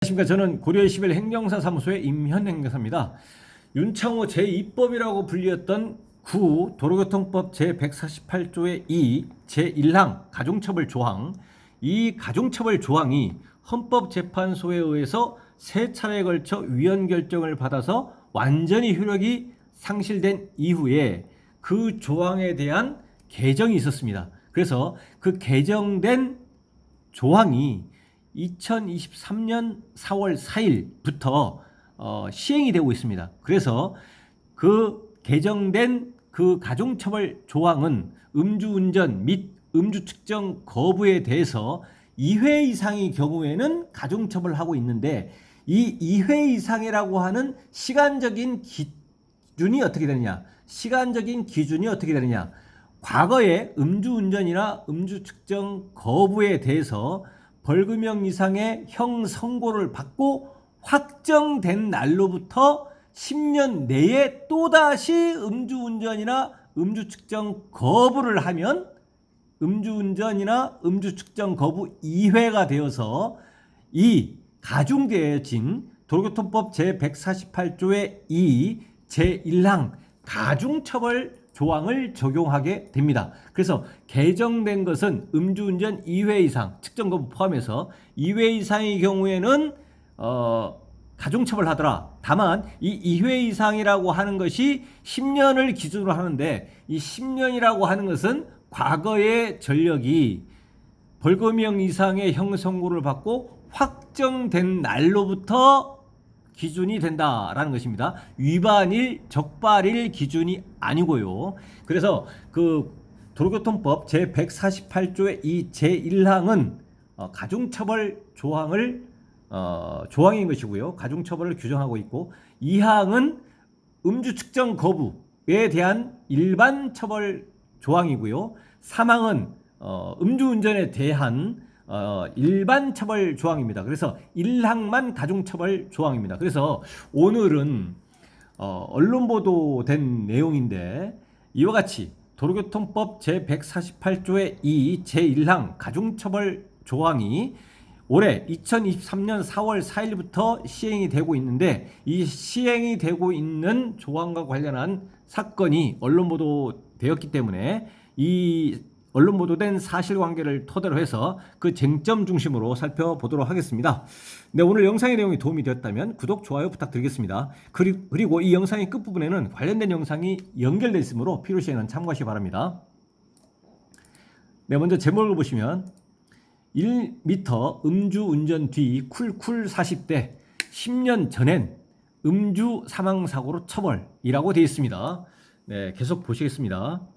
안녕하십니까. 저는 고려의 11 행정사 사무소의 임현행정사입니다. 윤창호 제2법이라고 불리었던 도로교통법 제148조의 2 제1항 가중처벌 조항, 이 가중처벌 조항이 헌법재판소에 의해서 세 차례에 걸쳐 위헌 결정을 받아서 완전히 효력이 상실된 이후에 그 조항에 대한 개정이 있었습니다. 그래서 그 개정된 조항이 2023년 4월 4일부터 시행이 되고 있습니다. 그래서 그 개정된 그 가중처벌 조항은 음주운전 및 음주 측정 거부에 대해서 2회 이상의 경우에는 가중처벌하고 있는데, 이 2회 이상이라고 하는 시간적인 기준이 어떻게 되느냐? 과거에 음주운전이나 음주 측정 거부에 대해서 벌금형 이상의 형 선고를 받고 확정된 날로부터 10년 내에 또다시 음주운전이나 음주 측정 거부를 하면 음주운전이나 음주 측정 거부 2회가 되어서 이 가중되어진 도로교통법 제148조의 2 제1항 가중처벌 조항을 적용하게 됩니다. 그래서 개정된 것은 음주운전 2회 이상, 측정 거부 포함해서 2회 이상의 경우에는 가중처벌하더라. 다만 이 2회 이상이라고 하는 것이 10년을 기준으로 하는데, 이 10년이라고 하는 것은 과거의 전력이 벌금형 이상의 형 선고를 받고 확정된 날로부터 기준이 된다라는 것입니다. 위반일, 적발일 기준이 아니고요. 그래서 그 도로교통법 제148조의 이 제1항은 가중처벌 조항인 것이고요. 가중처벌을 규정하고 있고, 2항은 음주 측정 거부에 대한 일반 처벌 조항이고요. 3항은 음주운전에 대한 일반 처벌 조항입니다. 그래서 1항만 가중처벌 조항입니다. 그래서 오늘은 언론 보도된 내용인데, 이와 같이 도로교통법 제148조의 2 제1항 가중처벌 조항이 올해 2023년 4월 4일부터 시행이 되고 있는데, 이 시행이 되고 있는 조항과 관련한 사건이 언론 보도되었기 때문에 이 언론 보도된 사실관계를 토대로 해서 그 쟁점 중심으로 살펴보도록 하겠습니다. 네, 오늘 영상의 내용이 도움이 되었다면 구독, 좋아요 부탁드리겠습니다. 그리고 이 영상의 끝부분에는 관련된 영상이 연결되어 있으므로 필요시에는 참고하시기 바랍니다. 네, 먼저 제목을 보시면 1m 음주운전 뒤 쿨쿨 40대 10년 전엔 음주 사망사고로 처벌이라고 되어 있습니다. 네, 계속 보시겠습니다.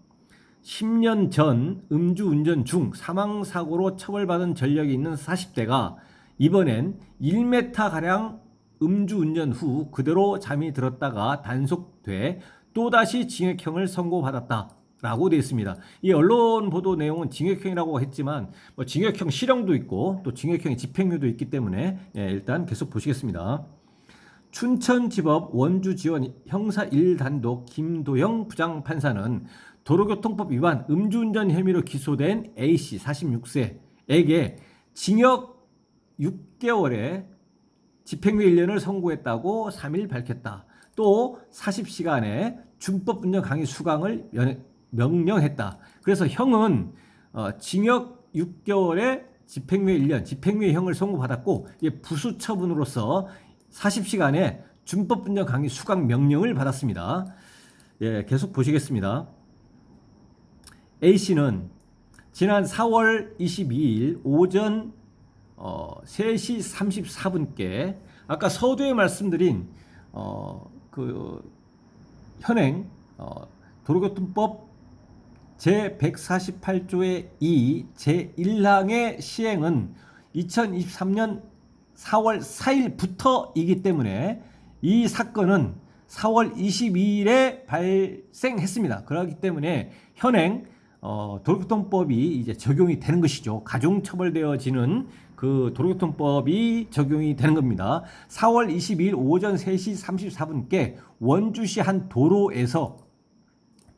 10년 전 음주운전 중 사망사고로 처벌받은 전력이 있는 40대가 이번엔 1m가량 음주운전 후 그대로 잠이 들었다가 단속돼 또다시 징역형을 선고받았다 라고 되어 있습니다. 이 언론 보도 내용은 징역형이라고 했지만 징역형 실형도 있고 또 징역형의 집행유예도 있기 때문에 일단 계속 보시겠습니다. 춘천지법 원주지원 형사 1단독 김도영 부장판사는 도로교통법 위반 음주운전 혐의로 기소된 A씨 46세에게 징역 6개월에 집행유예 1년을 선고했다고 3일 밝혔다. 또 40시간의 준법 운전 강의 수강을 명령했다. 그래서 형은 징역 6개월에 집행유예 1년, 집행유예형을 선고받았고, 부수 처분으로서 40시간의 준법 운전 강의 수강 명령을 받았습니다. 예, 계속 보시겠습니다. A씨는 지난 4월 22일 오전 3시 34분께 아까 서두에 말씀드린 그 현행 도로교통법 제148조의 2 제1항의 시행은 2023년 4월 4일부터이기 때문에 이 사건은 4월 22일에 발생했습니다. 그렇기 때문에 현행 도로교통법이 이제 적용이 되는 것이죠. 가중처벌되어지는 그 도로교통법이 적용이 되는 겁니다. 4월 22일 오전 3시 34분께 원주시 한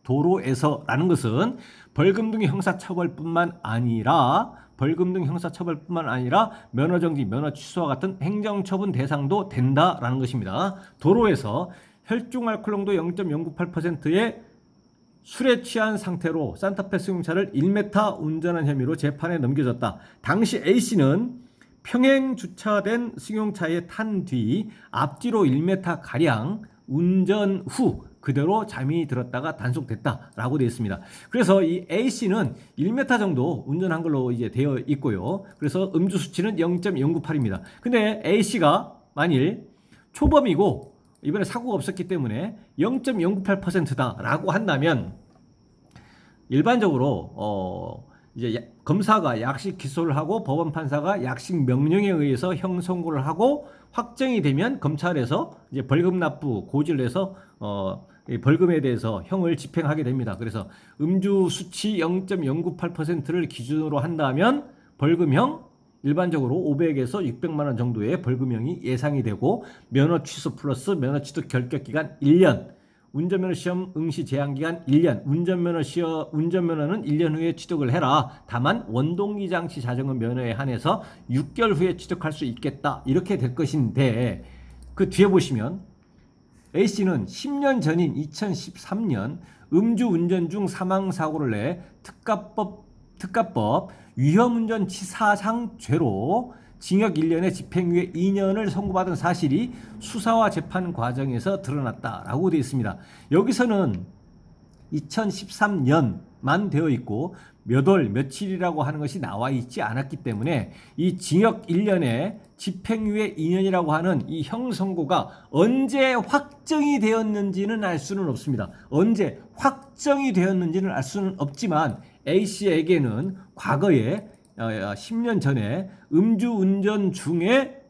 도로에서라는 것은 벌금 등의 형사처벌뿐만 아니라 벌금 등 형사처벌뿐만 아니라 면허정지, 면허 취소와 같은 행정처분 대상도 된다라는 것입니다. 도로에서 혈중 알코올 농도 0.098%의 술에 취한 상태로 산타페 승용차를 1m 운전한 혐의로 재판에 넘겨졌다. 당시 A씨는 평행 주차된 승용차에 탄 뒤 앞뒤로 1m가량 운전 후 그대로 잠이 들었다가 단속됐다라고 되어 있습니다. 그래서 이 A씨는 1m 정도 운전한 걸로 이제 되어 있고요. 그래서 음주 수치는 0.098입니다. 근데 A씨가 만일 초범이고 이번에 사고가 없었기 때문에 0.098%다라고 한다면 일반적으로 이제 검사가 약식 기소를 하고 법원 판사가 약식 명령에 의해서 형 선고를 하고 확정이 되면 검찰에서 이제 벌금 납부 고지를 해서 이 벌금에 대해서 형을 집행하게 됩니다. 그래서 음주 수치 0.098%를 기준으로 한다면 벌금형 일반적으로 500에서 600만 원 정도의 벌금형이 예상이 되고 면허 취소 플러스 면허 취득 결격 기간 1년, 운전면허 시험 응시 제한 기간 1년, 운전면허는 1년 후에 취득을 해라. 다만 원동기 장치 자전거 면허에 한해서 6개월 후에 취득할 수 있겠다. 이렇게 될 것인데 그 뒤에 보시면 A씨는 10년 전인 2013년 음주운전 중 사망사고를 내 특가법 위험운전 치사상 죄로 징역 1년에 집행유예 2년을 선고받은 사실이 수사와 재판 과정에서 드러났다라고 되어 있습니다. 여기서는 2013년만 되어 있고 몇 월 며칠이라고 하는 것이 나와 있지 않았기 때문에 이 징역 1년에 집행유예 2년이라고 하는 이 형선고가 언제 확정이 되었는지는 알 수는 없습니다. 언제 확정이 되었는지는 알 수는 없지만 A씨에게는 과거에 10년 전에 음주운전 중에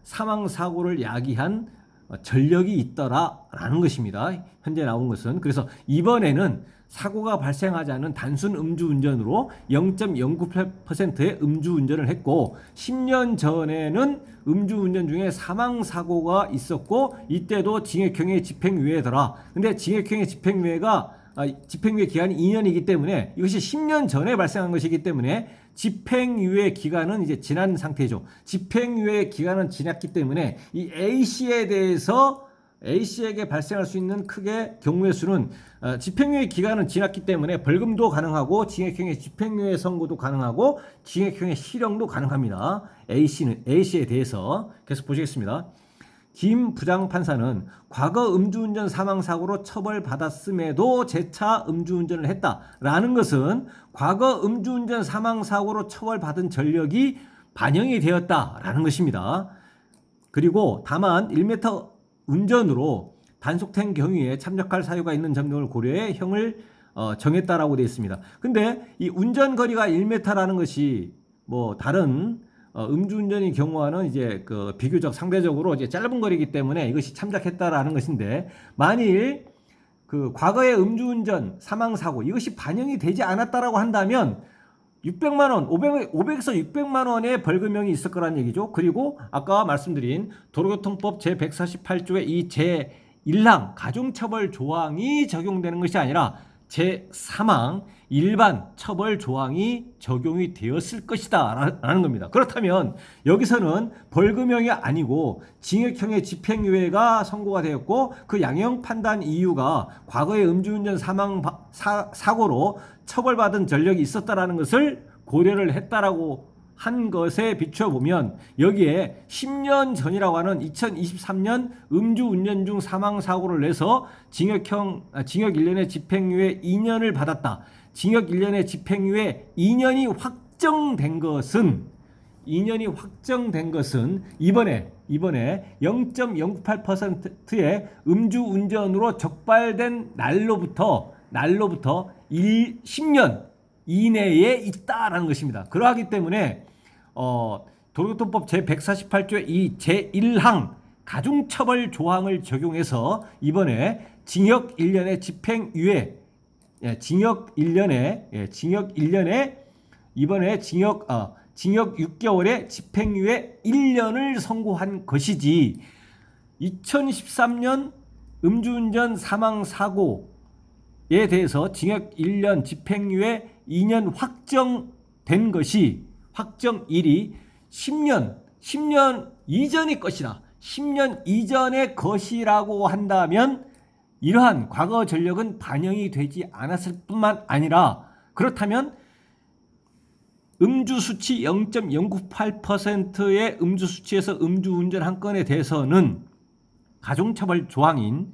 사망사고를 야기한 전력이 있더라라는 것입니다. 현재 나온 것은. 그래서 이번에는 사고가 발생하지 않은 단순 음주운전으로 0.098%의 음주운전을 했고 10년 전에는 음주운전 중에 사망사고가 있었고 이때도 징역형의 집행유예더라. 근데 징역형의 집행유예 기간이 2년이기 때문에 이것이 10년 전에 발생한 것이기 때문에 집행유예 기간은 이제 지난 상태죠. 집행유예 기간은 지났기 때문에 이 A씨에 대해서 A씨에게 발생할 수 있는 크게 경우의 수는 집행유예 기간은 지났기 때문에 벌금도 가능하고 징역형의 집행유예 선고도 가능하고 징역형의 실형도 가능합니다. A씨에 대해서 계속 보시겠습니다. 김 부장판사는 과거 음주운전 사망사고로 처벌받았음에도 재차 음주운전을 했다라는 것은 과거 음주운전 사망사고로 처벌받은 전력이 반영이 되었다라는 것입니다. 그리고 다만 1m 운전으로 단속된 경위에 참작할 사유가 있는 점 등을 고려해 형을 정했다라고 되어 있습니다. 근데 이 운전거리가 1m라는 것이 뭐 다른 음주운전의 경우와는 이제 그 비교적 상대적으로 이제 짧은 거리이기 때문에 이것이 참작했다라는 것인데 만일 그 과거의 음주운전 사망사고 이것이 반영이 되지 않았다라고 한다면 600만 원, 500에서 600만 원의 벌금형이 있을 거란 얘기죠. 그리고 아까 말씀드린 도로교통법 제148조의 이 제1항 가중처벌 조항이 적용되는 것이 아니라 제3항 일반 처벌 조항이 적용이 되었을 것이다 라는 겁니다. 그렇다면 여기서는 벌금형이 아니고 징역형의 집행유예가 선고가 되었고 그 양형 판단 이유가 과거의 음주운전 사고로 처벌받은 전력이 있었다라는 것을 고려를 했다라고 한 것에 비춰보면 여기에 10년 전이라고 하는 2023년 음주운전 중 사망사고를 내서 징역 1년의 집행유예 2년을 받았다. 징역 1년의 집행유예 2년이 확정된 것은 이번에 0.08%의 음주운전으로 적발된 날로부터 10년 이내에 있다라는 것입니다. 그러하기 때문에 도로교통법 제148조의 이 제1항 가중처벌 조항을 적용해서 이번에 징역 1년의 집행유예 징역 1년에 이번에 징역 6개월의 집행유예 1년을 선고한 것이지 2013년 음주운전 사망사고에 대해서 징역 1년 집행유예 2년 확정 된 것이 확정일이 10년 이전의 것이다. 10년 이전의 것이라고 한다면 이러한 과거 전력은 반영이 되지 않았을 뿐만 아니라 그렇다면 음주 수치 0.098%의 음주 수치에서 음주운전 한 건에 대해서는 가중처벌 조항인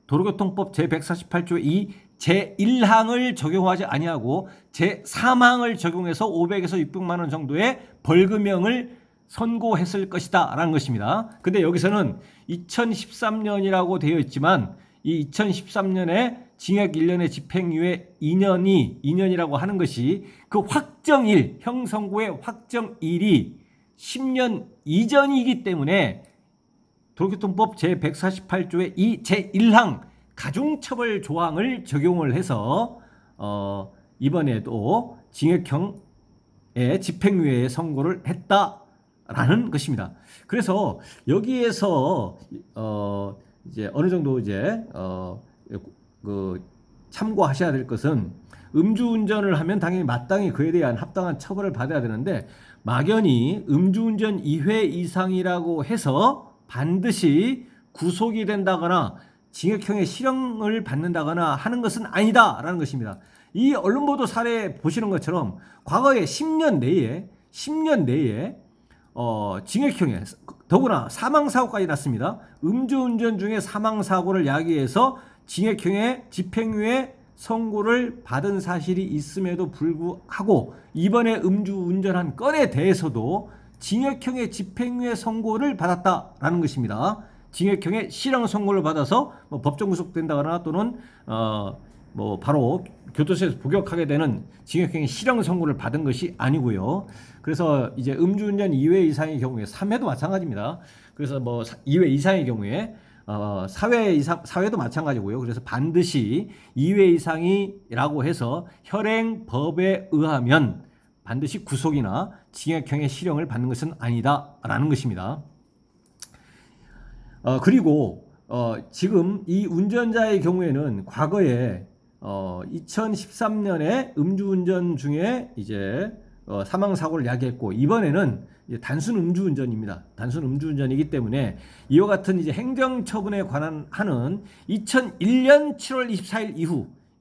도로교통법 제148조 2 제1항을 적용하지 아니하고 제3항을 적용해서 500에서 600만 원 정도의 벌금형을 선고했을 것이다 라는 것입니다. 근데 여기서는 2013년이라고 되어 있지만 이 2013년에 징역 1년에 집행유예 2년이라고 하는 것이 그 확정일, 형 선고의 확정일이 10년 이전이기 때문에 도로교통법 제148조의 이 제1항 가중처벌 조항을 적용을 해서 이번에도 징역형의 집행유예에 선고를 했다라는 것입니다. 그래서 여기에서 이제 어느 정도 이제 참고하셔야 될 것은 음주운전을 하면 당연히 마땅히 그에 대한 합당한 처벌을 받아야 되는데 막연히 음주운전 2회 이상이라고 해서 반드시 구속이 된다거나 징역형의 실형을 받는다거나 하는 것은 아니다라는 것입니다. 이 언론보도 사례 보시는 것처럼 과거에 10년 내에 징역형에 더구나 사망사고까지 났습니다. 음주운전 중에 사망사고를 야기해서 징역형의 집행유예 선고를 받은 사실이 있음에도 불구하고 이번에 음주운전한 건에 대해서도 징역형의 집행유예 선고를 받았다라는 것입니다. 징역형의 실형 선고를 받아서 법정 구속된다거나 또는 바로 교도소에서 복역하게 되는 징역형의 실형 선고를 받은 것이 아니고요. 그래서 이제 음주운전 2회 이상의 경우에 3회도 마찬가지입니다. 그래서 2회 이상의 경우에 4회도 마찬가지고요. 그래서 반드시 2회 이상이라고 해서 현행법에 의하면 반드시 구속이나 징역형의 실형을 받는 것은 아니다라는 것입니다. 그리고 지금 이 운전자의 경우에는 과거에 2013년에 음주운전 중에 이제 사망 사고를 야기했고 이번에는 이제 단순 음주운전입니다. 단순 음주운전이기 때문에 이와 같은 이제 행정처분에 관한 하는 2001년 7월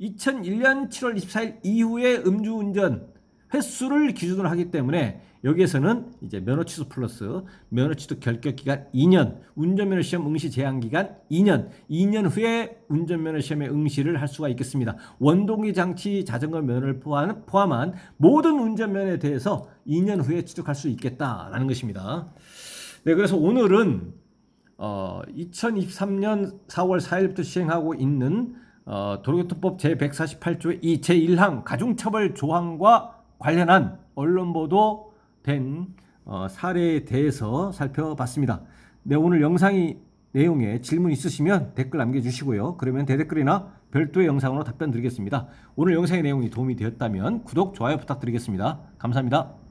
24일 이후의 음주운전 횟수를 기준으로 하기 때문에 여기에서는 이제 면허 취소 플러스 면허 취소 결격 기간 2년, 운전면허 시험 응시 제한 기간 2년 후에 운전면허 시험에 응시를 할 수가 있겠습니다. 원동기 장치 자전거 면허를 포함한 모든 운전면허에 대해서 2년 후에 취득할 수 있겠다라는 것입니다. 네, 그래서 오늘은 2023년 4월 4일부터 시행하고 있는 도로교통법 제148조의 이 제1항 가중처벌 조항과 관련한 언론 보도된 사례에 대해서 살펴봤습니다. 네, 오늘 영상이 내용에 질문 있으시면 댓글 남겨주시고요. 그러면 대댓글이나 별도의 영상으로 답변 드리겠습니다. 오늘 영상의 내용이 도움이 되었다면 구독, 좋아요 부탁드리겠습니다. 감사합니다.